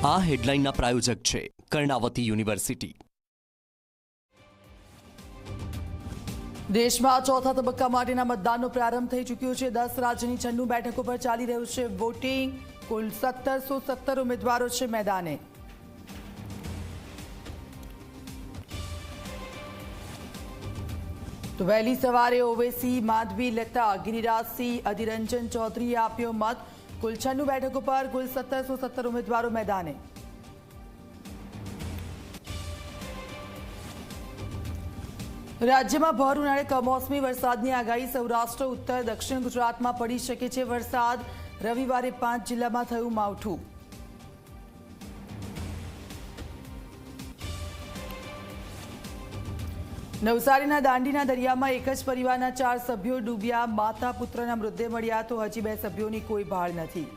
આ હેડલાઇનના પ્રાયોજક છે કર્ણાવતી યુનિવર્સિટી। દેશમાં ચોથા તબક્કા માટેના મતદાનનો પ્રારંભ થઈ ચૂક્યો છે। 10 રાજ્યની 96 બેઠકો પર ચાલી રહ્યું છે વોટિંગ। કુલ 1717 ઉમેદવારો છે મેદાને। તો વહેલી સવારે ઓવેસી, માધવી, લતા, ગિરિરાજસિંહ, અધિરંજન ચૌધરીએ આપ્યો મત। કુલ 96 બેઠકો પર કુલ 1717 ઉમેદવારો મેદાને। રાજ્યમાં ભર ઉનાળે કમોસમી વરસાદની આગાહી। સૌરાષ્ટ્ર, ઉત્તર, દક્ષિણ ગુજરાતમાં પડી શકે છે વરસાદ। રવિવારે 5 જિલ્લામાં થયું માવઠું। નવસારીના દાંડીના દરિયામાં એક જ પરિવારના 4 સભ્યો ડૂબ્યા। માતા પુત્રના મૃતદેહ મળ્યા તો હજી 2 સભ્યોની કોઈ ભાળ નથી।